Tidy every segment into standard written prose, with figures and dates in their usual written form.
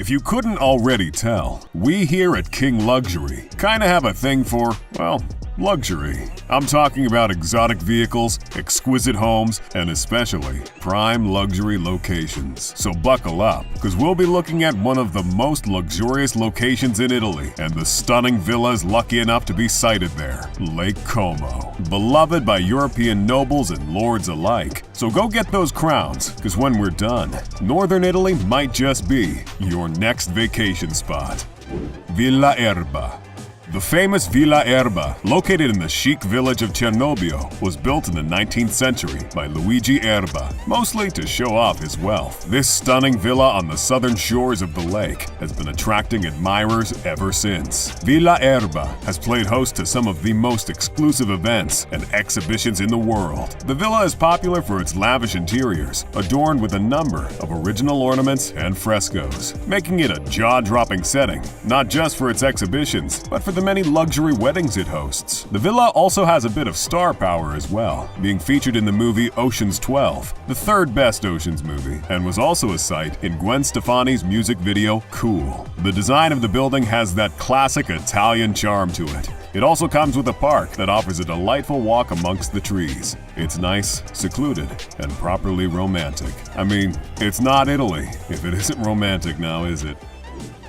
If you couldn't already tell, we here at King Luxury kinda have a thing for, well, luxury. I'm talking about exotic vehicles, exquisite homes, and especially prime luxury locations. So buckle up, because we'll be looking at one of the most luxurious locations in Italy and the stunning villas lucky enough to be sited there, Lake Como. Beloved by European nobles and lords alike. So go get those crowns, because when we're done, Northern Italy might just be your next vacation spot. Villa Erba. The famous Villa Erba, located in the chic village of Cernobbio, was built in the 19th century by Luigi Erba, mostly to show off his wealth. This stunning villa on the southern shores of the lake has been attracting admirers ever since. Villa Erba has played host to some of the most exclusive events and exhibitions in the world. The villa is popular for its lavish interiors, adorned with a number of original ornaments and frescoes, making it a jaw-dropping setting, not just for its exhibitions, but for the many luxury weddings it hosts. The villa also has a bit of star power as well, being featured in the movie Ocean's 12, the third best Ocean's movie, and was also a sight in Gwen Stefani's music video Cool. The design of the building has that classic Italian charm to it. It also comes with a park that offers a delightful walk amongst the trees. It's nice, secluded, and properly romantic. I mean, it's not Italy if it isn't romantic now, is it?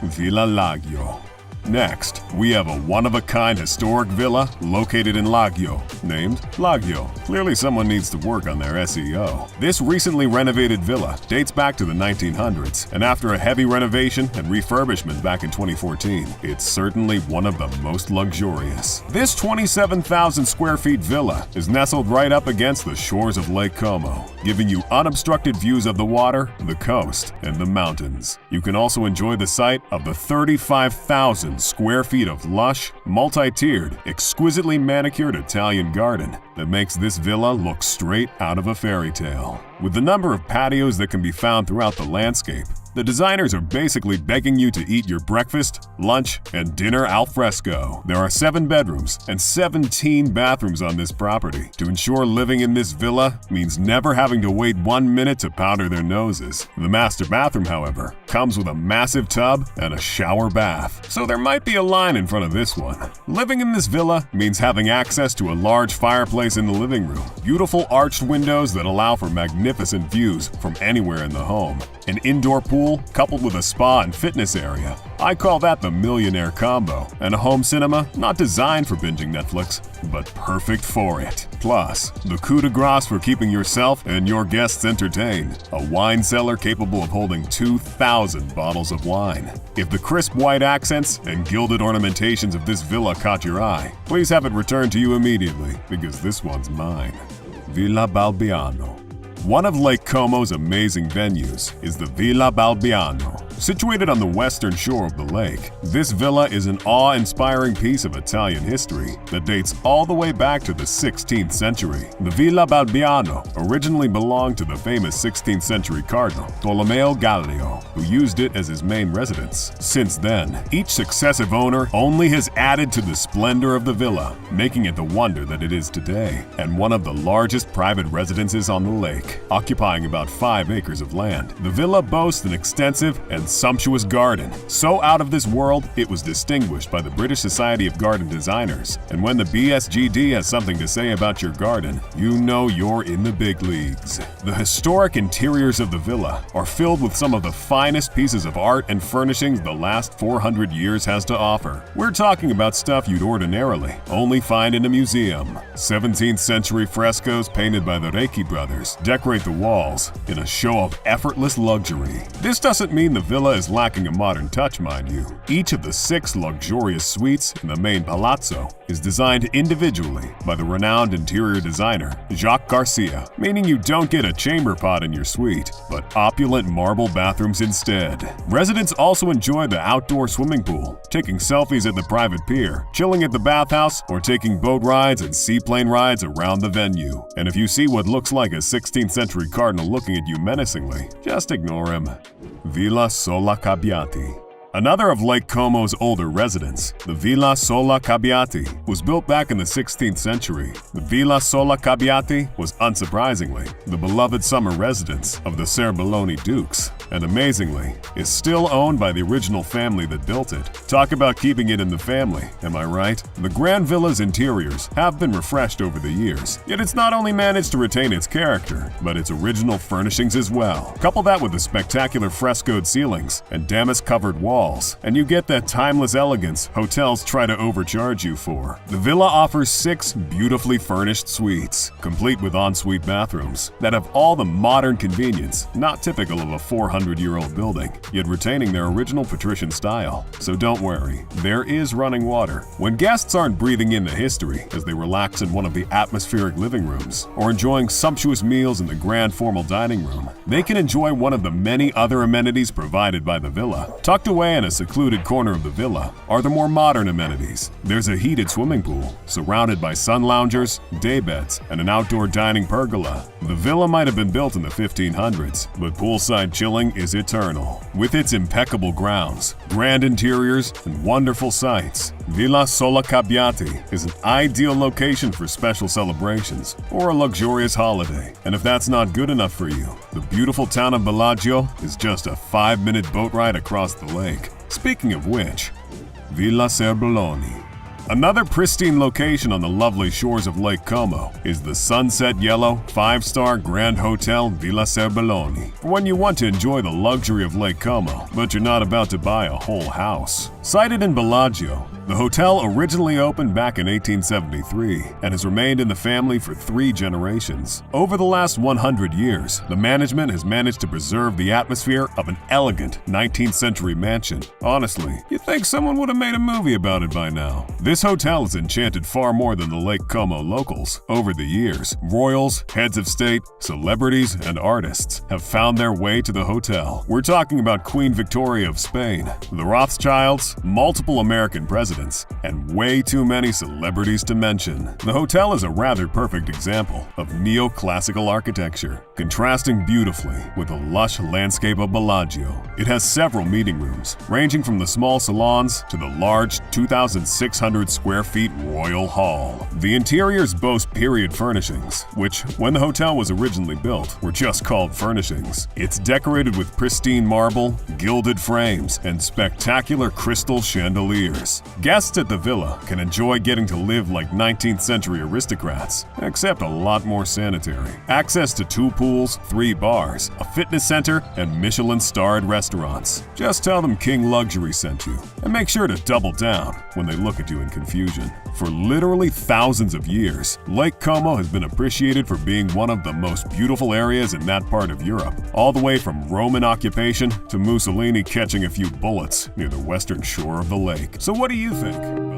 Villa Laggio. Next, we have a one-of-a-kind historic villa located in Laggio, named Laggio. Clearly someone needs to work on their SEO. This recently renovated villa dates back to the 1900s, and after a heavy renovation and refurbishment back in 2014, it's certainly one of the most luxurious. This 27,000 square feet villa is nestled right up against the shores of Lake Como, giving you unobstructed views of the water, the coast, and the mountains. You can also enjoy the sight of the 35,000 square feet of lush, multi-tiered, exquisitely manicured Italian garden that makes this villa look straight out of a fairy tale. With the number of patios that can be found throughout the landscape, the designers are basically begging you to eat your breakfast, lunch, and dinner al fresco. There are 7 bedrooms and 17 bathrooms on this property. To ensure living in this villa means never having to wait 1 minute to powder their noses. The master bathroom, however, comes with a massive tub and a shower bath, so there might be a line in front of this one. Living in this villa means having access to a large fireplace in the living room, beautiful arched windows that allow for magnificent views from anywhere in the home, an indoor pool coupled with a spa and fitness area. I call that the millionaire combo, and a home cinema not designed for binging Netflix, but perfect for it. Plus, the coup de grace for keeping yourself and your guests entertained, a wine cellar capable of holding 2,000 bottles of wine. If the crisp white accents and gilded ornamentations of this villa caught your eye, please have it returned to you immediately, because this one's mine. Villa Balbiano. One of Lake Como's amazing venues is the Villa Balbiano. Situated on the western shore of the lake, this villa is an awe-inspiring piece of Italian history that dates all the way back to the 16th century. The Villa Balbiano originally belonged to the famous 16th century cardinal, Tolomeo Gallio, who used it as his main residence. Since then, each successive owner only has added to the splendor of the villa, making it the wonder that it is today, and one of the largest private residences on the lake, occupying about 5 acres of land. The villa boasts an extensive and sumptuous garden, so out of this world it was distinguished by the British Society of Garden Designers. And when the BSGD has something to say about your garden, you know you're in the big leagues. The historic interiors of the villa are filled with some of the finest pieces of art and furnishings the last 400 years has to offer. We're talking about stuff you'd ordinarily only find in a museum. 17th century frescoes painted by the Recchi brothers decorate the walls in a show of effortless luxury. This doesn't mean the villa is lacking a modern touch, mind you. Each of the 6 luxurious suites in the main palazzo is designed individually by the renowned interior designer Jacques Garcia, meaning you don't get a chamber pot in your suite, but opulent marble bathrooms instead. Residents also enjoy the outdoor swimming pool, taking selfies at the private pier, chilling at the bathhouse, or taking boat rides and seaplane rides around the venue. And if you see what looks like a 16th century cardinal looking at you menacingly, just ignore him. Villa Sola Cabbiati. Another of Lake Como's older residents, the Villa Sola Cabbiati, was built back in the 16th century. The Villa Sola Cabbiati was, unsurprisingly, the beloved summer residence of the Serbelloni Dukes. and amazingly, is still owned by the original family that built it. Talk about keeping it in the family, am I right? The Grand Villa's interiors have been refreshed over the years, yet it's not only managed to retain its character, but its original furnishings as well. Couple that with the spectacular frescoed ceilings and damask-covered walls, and you get that timeless elegance hotels try to overcharge you for. The villa offers 6 beautifully furnished suites, complete with ensuite bathrooms, that have all the modern convenience not typical of a 400-year-old building, yet retaining their original patrician style. So don't worry, there is running water. When guests aren't breathing in the history as they relax in one of the atmospheric living rooms, or enjoying sumptuous meals in the grand formal dining room, they can enjoy one of the many other amenities provided by the villa. Tucked away in a secluded corner of the villa are the more modern amenities. There's a heated swimming pool, surrounded by sun loungers, daybeds, and an outdoor dining pergola. The villa might have been built in the 1500s, but poolside chilling is eternal. With its impeccable grounds, grand interiors, and wonderful sights, Villa Sola Cabbiati is an ideal location for special celebrations or a luxurious holiday. And if that's not good enough for you, the beautiful town of Bellagio is just a 5-minute boat ride across the lake. Speaking of which, Villa Serbelloni. Another pristine location on the lovely shores of Lake Como is the sunset yellow 5-star Grand Hotel Villa Serbelloni. For when you want to enjoy the luxury of Lake Como, but you're not about to buy a whole house. Sited in Bellagio, the hotel originally opened back in 1873 and has remained in the family for 3 generations. Over the last 100 years, the management has managed to preserve the atmosphere of an elegant 19th century mansion. Honestly, you'd think someone would have made a movie about it by now. This hotel has enchanted far more than the Lake Como locals. Over the years, royals, heads of state, celebrities, and artists have found their way to the hotel. We're talking about Queen Victoria of Spain, the Rothschilds, multiple American presidents, and way too many celebrities to mention. The hotel is a rather perfect example of neoclassical architecture, contrasting beautifully with the lush landscape of Bellagio. It has several meeting rooms, ranging from the small salons to the large 2,600 square feet Royal Hall. The interiors boast period furnishings, which, when the hotel was originally built, were just called furnishings. It's decorated with pristine marble, gilded frames, and spectacular crystal chandeliers. Guests at the villa can enjoy getting to live like 19th century aristocrats, except a lot more sanitary. Access to 2 pools, 3 bars, a fitness center, and Michelin-starred restaurants. Just tell them King Luxury sent you, and make sure to double down when they look at you in confusion. For literally thousands of years, Lake Como has been appreciated for being one of the most beautiful areas in that part of Europe, all the way from Roman occupation to Mussolini catching a few bullets near the western shore of the lake. So what do you think?